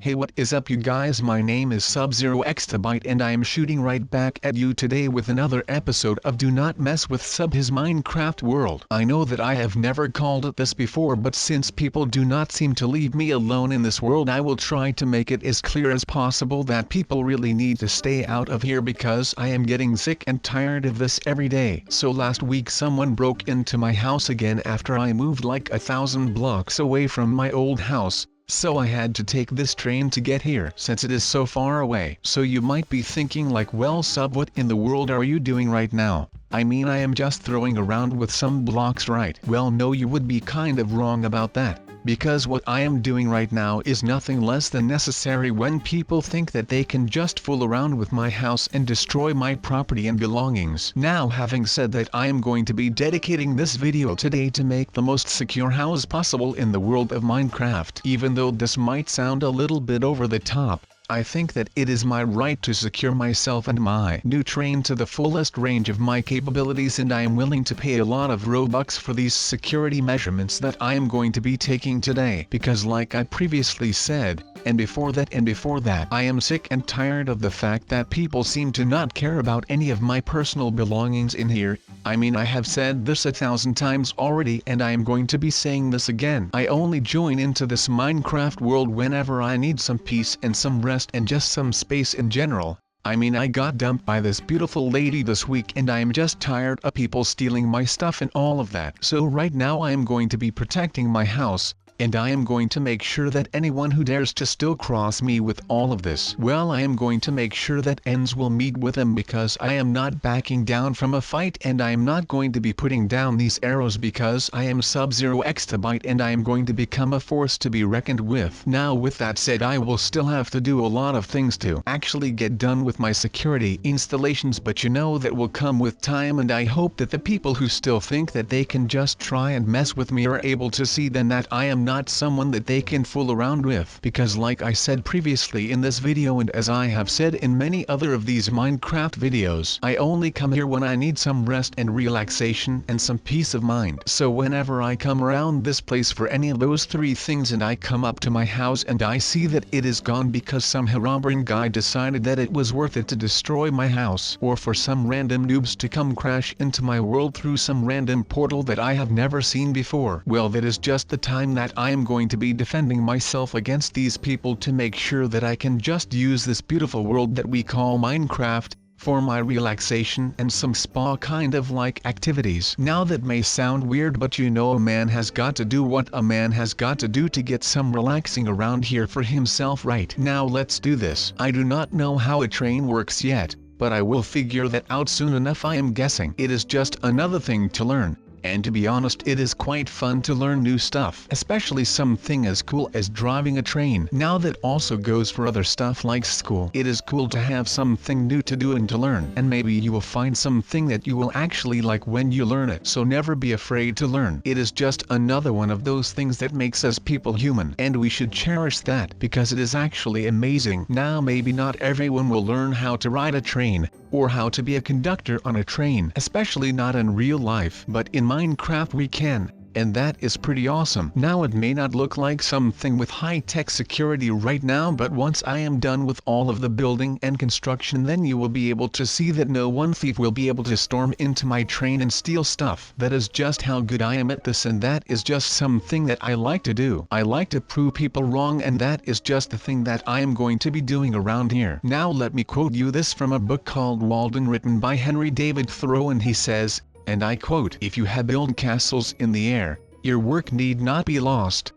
Hey, what is up you guys, my name is Sub-Zero Exabyte and I am shooting right back at you today with another episode of Do Not Mess with Sub His Minecraft World. I know that I have never called it this before, but since people do not seem to leave me alone in this world, I will try to make it as clear as possible that people really need to stay out of here because I am getting sick and tired of this every day. So last week someone broke into my house again after I moved like 1,000 blocks away from my old house. So I had to take this train to get here since it is so far away. So you might be thinking like, well Sub, what in the world are you doing right now? I mean, I am just throwing around with some blocks, right? Well no, you would be kind of wrong about that. Because what I am doing right now is nothing less than necessary when people think that they can just fool around with my house and destroy my property and belongings. Now, having said that, I am going to be dedicating this video today to make the most secure house possible in the world of Minecraft. Even though this might sound a little bit over the top, I think that it is my right to secure myself and my new train to the fullest range of my capabilities, and I am willing to pay a lot of Robux for these security measurements that I am going to be taking today. Because like I previously said, and before that, I am sick and tired of the fact that people seem to not care about any of my personal belongings in here. I mean, I have said this 1,000 times already and I am going to be saying this again. I only join into this Minecraft world whenever I need some peace and some rest and just some space in general. I mean, I got dumped by this beautiful lady this week and I am just tired of people stealing my stuff and all of that. So right now I am going to be protecting my house, and I am going to make sure that anyone who dares to still cross me with all of this, well, I am going to make sure that ends will meet with them, because I am not backing down from a fight and I am not going to be putting down these arrows because I am Sub-Zero Exabyte and I am going to become a force to be reckoned with. Now with that said, I will still have to do a lot of things to actually get done with my security installations, but you know that will come with time, and I hope that the people who still think that they can just try and mess with me are able to see then that I am not someone that they can fool around with. Because like I said previously in this video, and as I have said in many other of these Minecraft videos, I only come here when I need some rest and relaxation and some peace of mind. So whenever I come around this place for any of those three things and I come up to my house and I see that it is gone because some Herobrine guy decided that it was worth it to destroy my house, or for some random noobs to come crash into my world through some random portal that I have never seen before, well, that is just the time that I am going to be defending myself against these people to make sure that I can just use this beautiful world that we call Minecraft for my relaxation and some spa kind of like activities. Now that may sound weird, but you know, a man has got to do what a man has got to do to get some relaxing around here for himself, right? Now let's do this. I do not know how a train works yet, but I will figure that out soon enough. I am guessing it is just another thing to learn. And to be honest, it is quite fun to learn new stuff, especially something as cool as driving a train. Now that also goes for other stuff like school. It is cool to have something new to do and to learn, and maybe you will find something that you will actually like when you learn it. So never be afraid to learn. It is just another one of those things that makes us people human, and we should cherish that because it is actually amazing. Now maybe not everyone will learn how to ride a train, or how to be a conductor on a train, especially not in real life, but in Minecraft we can. And that is pretty awesome. Now it may not look like something with high-tech security right now, but once I am done with all of the building and construction, then you will be able to see that no one thief will be able to storm into my train and steal stuff. That is just how good I am at this, and that is just something that I like to do. I like to prove people wrong, and that is just the thing that I am going to be doing around here. Now let me quote you this from a book called Walden, written by Henry David Thoreau, and he says, and I quote, "If you have built castles in the air, your work need not be lost.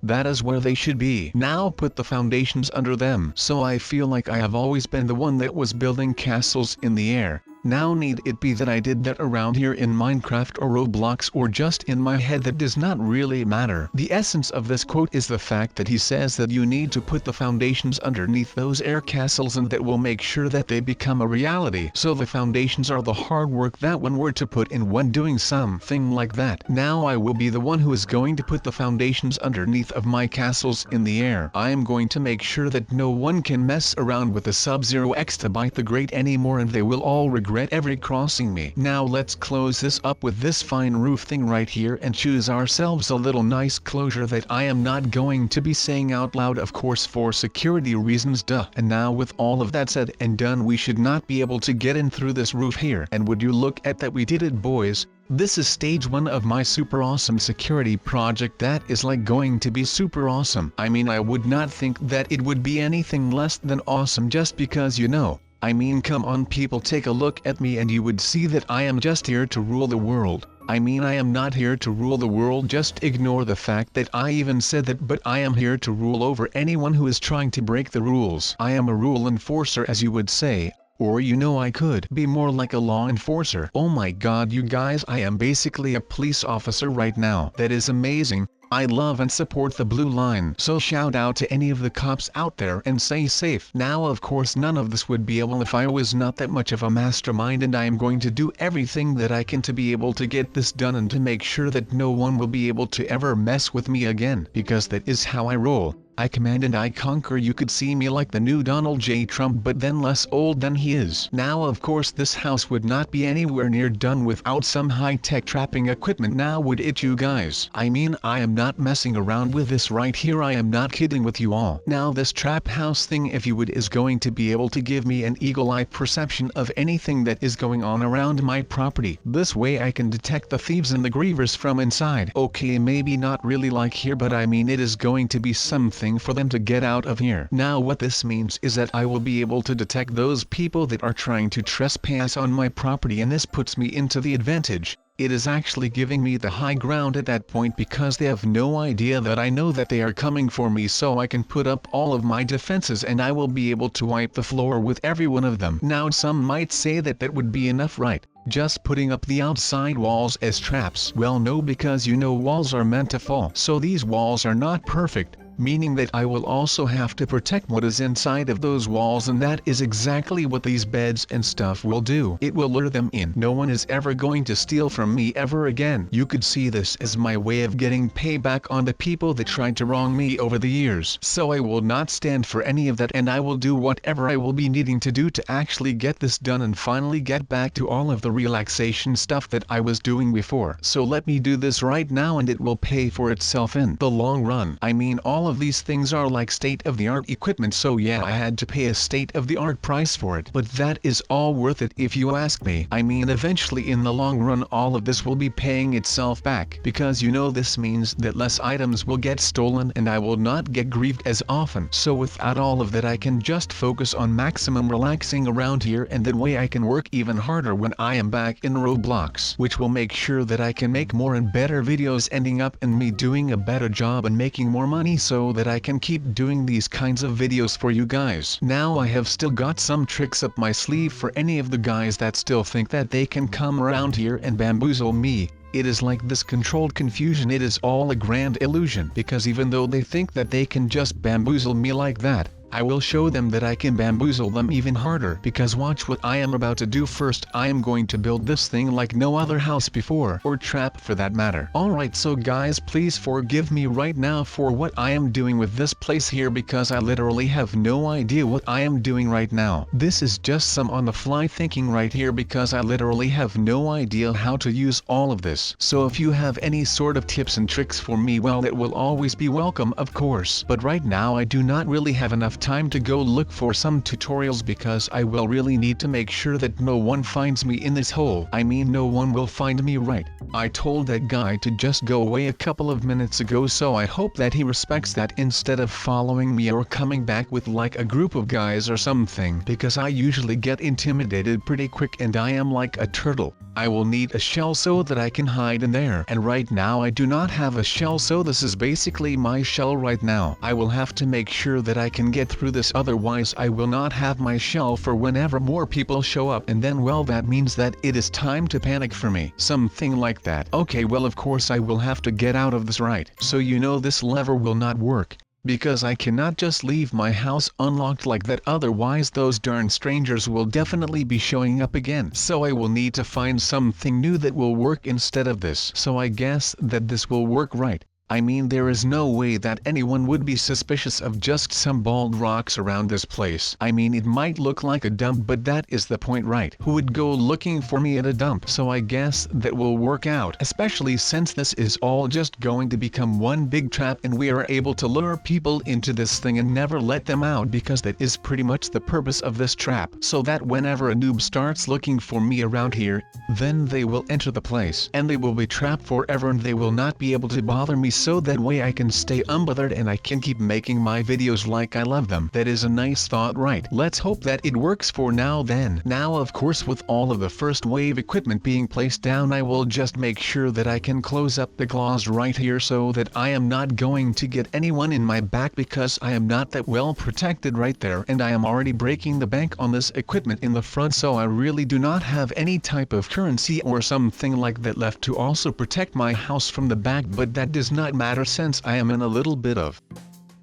That is where they should be. Now put the foundations under them." So I feel like I have always been the one that was building castles in the air. Now need it be that I did that around here in Minecraft or Roblox or just in my head, that does not really matter. The essence of this quote is the fact that he says that you need to put the foundations underneath those air castles, and that will make sure that they become a reality. So the foundations are the hard work that one were to put in when doing something like that. Now I will be the one who is going to put the foundations underneath of my castles in the air. I am going to make sure that no one can mess around with the Sub-Zero Exabyte the Great anymore, and they will all regret regret ever crossing me. Now let's close this up with this fine roof thing right here and choose ourselves a little nice closure that I am not going to be saying out loud, of course, for security reasons, duh. And now with all of that said and done, we should not be able to get in through this roof here. And would you look at that, we did it, boys. This is stage 1 of my super awesome security project that is like going to be super awesome. I mean, I would not think that it would be anything less than awesome, just because, you know, I mean, come on people, take a look at me and you would see that I am just here to rule the world. I mean, I am not here to rule the world, just ignore the fact that I even said that, but I am here to rule over anyone who is trying to break the rules. I am a rule enforcer, as you would say. Or you know, I could be more like a law enforcer. Oh my god, you guys, I am basically a police officer right now. That is amazing. I love and support the blue line. So shout out to any of the cops out there and stay safe. Now of course none of this would be able if I was not that much of a mastermind, and I am going to do everything that I can to be able to get this done and to make sure that no one will be able to ever mess with me again, because that is how I roll. I command and I conquer. You could see me like the new Donald J. Trump, but then less old than he is. Now of course this house would not be anywhere near done without some high-tech trapping equipment, now would it, you guys? I mean, I am not messing around with this right here, I am not kidding with you all. Now this trap house thing, if you would, is going to be able to give me an eagle-eye perception of anything that is going on around my property. This way I can detect the thieves and the grievers from inside. Okay, maybe not really like here, but I mean, it is going to be something for them to get out of here. Now what this means is that I will be able to detect those people that are trying to trespass on my property, and this puts me into the advantage. It is actually giving me the high ground at that point, because they have no idea that I know that they are coming for me, so I can put up all of my defenses and I will be able to wipe the floor with every one of them. Now some might say that that would be enough, right? Just putting up the outside walls as traps. Well no, because you know walls are meant to fall. So these walls are not perfect, meaning that I will also have to protect what is inside of those walls, and that is exactly what these beds and stuff will do. It will lure them in. No one is ever going to steal from me ever again. You could see this as my way of getting payback on the people that tried to wrong me over the years. So I will not stand for any of that, and I will do whatever I will be needing to do to actually get this done and finally get back to all of the relaxation stuff that I was doing before. So let me do this right now and it will pay for itself in the long run. I mean, all of these things are like state-of-the-art equipment, so yeah, I had to pay a state-of-the-art price for it, but that is all worth it if you ask me. I mean, eventually in the long run all of this will be paying itself back, because you know this means that less items will get stolen and I will not get grieved as often. So without all of that I can just focus on maximum relaxing around here, and that way I can work even harder when I am back in Roblox, which will make sure that I can make more and better videos, ending up in me doing a better job and making more money, so that I can keep doing these kinds of videos for you guys. Now I have still got some tricks up my sleeve for any of the guys that still think that they can come around here and bamboozle me. It is like this controlled confusion, it is all a grand illusion, because even though they think that they can just bamboozle me like that, I will show them that I can bamboozle them even harder, because watch what I am about to do. First I am going to build this thing like no other house before, or trap for that matter. Alright, so guys, please forgive me right now for what I am doing with this place here, because I literally have no idea what I am doing right now. This is just some on the fly thinking right here, because I literally have no idea how to use all of this. So if you have any sort of tips and tricks for me, well, it will always be welcome, of course. But right now I do not really have enough time to go look for some tutorials, because I will really need to make sure that no one finds me in this hole. I mean, no one will find me, right? I told that guy to just go away a couple of minutes ago, so I hope that he respects that instead of following me or coming back with like a group of guys or something, because I usually get intimidated pretty quick and I am like a turtle. I will need a shell so that I can hide in there, and right now I do not have a shell, so this is basically my shell right now. I will have to make sure that I can get through this, otherwise I will not have my shell for whenever more people show up, and then well, that means that it is time to panic for me. Something like that. Okay, well of course I will have to get out of this, right? So you know this lever will not work, because I cannot just leave my house unlocked like that, otherwise those darn strangers will definitely be showing up again. So I will need to find something new that will work instead of this. So I guess that this will work, right? I mean, there is no way that anyone would be suspicious of just some bald rocks around this place. I mean, it might look like a dump, but that is the point, right? Who would go looking for me at a dump? So I guess that will work out, especially since this is all just going to become one big trap and we are able to lure people into this thing and never let them out, because that is pretty much the purpose of this trap. So that whenever a noob starts looking for me around here, then they will enter the place and they will be trapped forever and they will not be able to bother me, so that way I can stay unbothered and I can keep making my videos like I love them. That is a nice thought, right? Let's hope that it works for now then. Now of course, with all of the first wave equipment being placed down, I will just make sure that I can close up the claws right here so that I am not going to get anyone in my back, because I am not that well protected right there, and I am already breaking the bank on this equipment in the front, so I really do not have any type of currency or something like that left to also protect my house from the back. But that does not matter since I am in a little bit of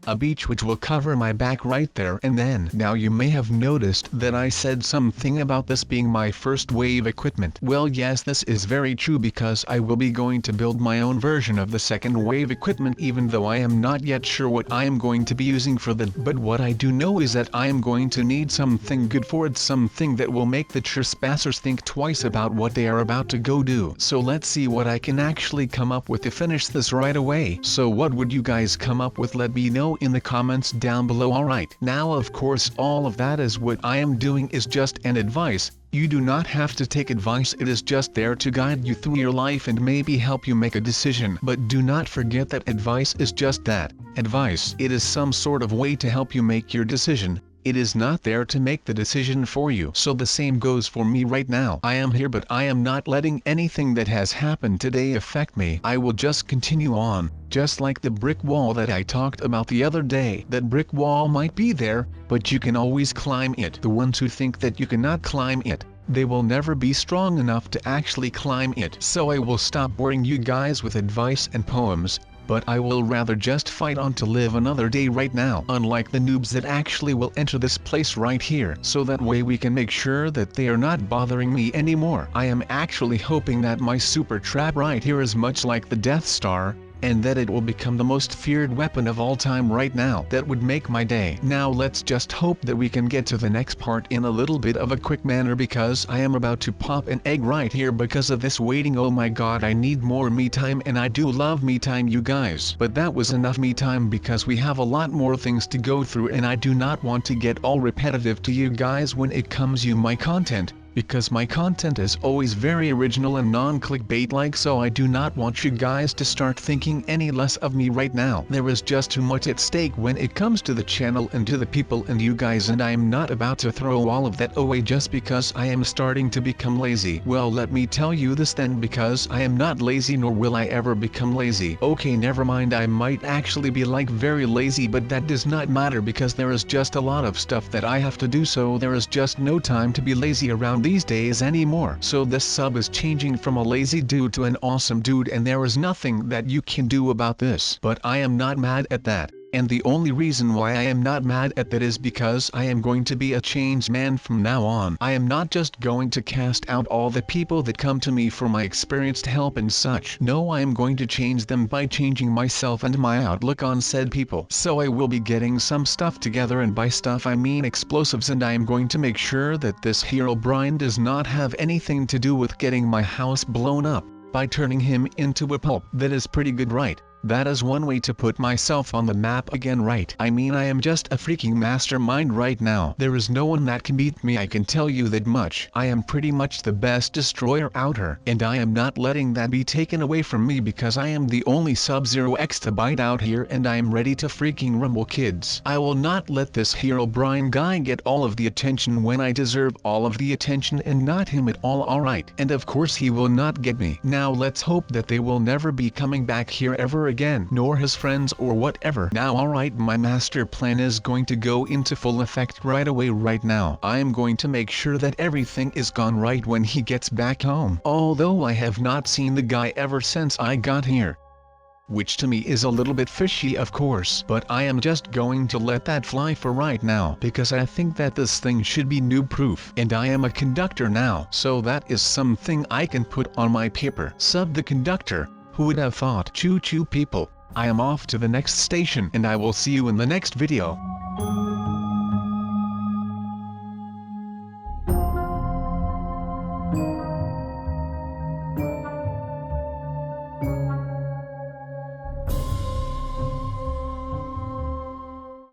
a beach which will cover my back right there and then. Now you may have noticed that I said something about this being my first wave equipment. Well, yes, this is very true, because I will be going to build my own version of the second wave equipment, even though I am not yet sure what I am going to be using for that. But what I do know is that I am going to need something good for it, something that will make the trespassers think twice about what they are about to go do. So let's see what I can actually come up with to finish this right away. So what would you guys come up with? Let me know in the comments down below. Alright, now of course all of that is what I am doing is just an advice. You do not have to take advice, it is just there to guide you through your life and maybe help you make a decision. But do not forget that advice is just that, advice. It is some sort of way to help you make your decision. It is not there to make the decision for you. So the same goes for me right now. I am here, but I am not letting anything that has happened today affect me. I will just continue on, just like the brick wall that I talked about the other day. That brick wall might be there, but you can always climb it. The ones who think that you cannot climb it, they will never be strong enough to actually climb it. So I will stop boring you guys with advice and poems, but I will rather just fight on to live another day right now, unlike the noobs that actually will enter this place right here, so that way we can make sure that they are not bothering me anymore. I am actually hoping that my super trap right here is much like the Death Star, and that it will become the most feared weapon of all time right now. That would make my day. Now let's just hope that we can get to the next part in a little bit of a quick manner, because I am about to pop an egg right here because of this waiting. Oh my god, I need more me time, and I do love me time, you guys. But that was enough me time, because we have a lot more things to go through and I do not want to get all repetitive to you guys when it comes to my content, because my content is always very original and non-clickbait like, so I do not want you guys to start thinking any less of me right now. There is just too much at stake when it comes to the channel and to the people and you guys, and I am not about to throw all of that away just because I am starting to become lazy. Well, let me tell you this then, because I am not lazy, nor will I ever become lazy. Okay, never mind, I might actually be like very lazy, but that does not matter because there is just a lot of stuff that I have to do, so there is just no time to be lazy around these days anymore. So this sub is changing from a lazy dude to an awesome dude, and there is nothing that you can do about this. But I am not mad at that. And the only reason why I am not mad at that is because I am going to be a changed man from now on. I am not just going to cast out all the people that come to me for my experienced help and such. No, I am going to change them by changing myself and my outlook on said people. So I will be getting some stuff together, and by stuff I mean explosives, and I am going to make sure that this hero Brian does not have anything to do with getting my house blown up by turning him into a pulp. That is pretty good, right? That is one way to put myself on the map again, right? I mean, I am just a freaking mastermind right now. There is no one that can beat me, I can tell you that much. I am pretty much the best destroyer out here, and I am not letting that be taken away from me, because I am the only Sub-Zero exabyte out here, and I am ready to freaking rumble, kids. I will not let this hero Brian guy get all of the attention when I deserve all of the attention and not him at all, alright? And of course he will not get me. Now let's hope that they will never be coming back here ever again, nor his friends or whatever. Now alright, my master plan is going to go into full effect right away right now. I am going to make sure that everything is gone right when he gets back home. Although I have not seen the guy ever since I got here, which to me is a little bit fishy of course, but I am just going to let that fly for right now, because I think that this thing should be noob proof, and I am a conductor now, so that is something I can put on my paper. Sub the conductor. Who would have thought? Choo choo people. I am off to the next station and I will see you in the next video.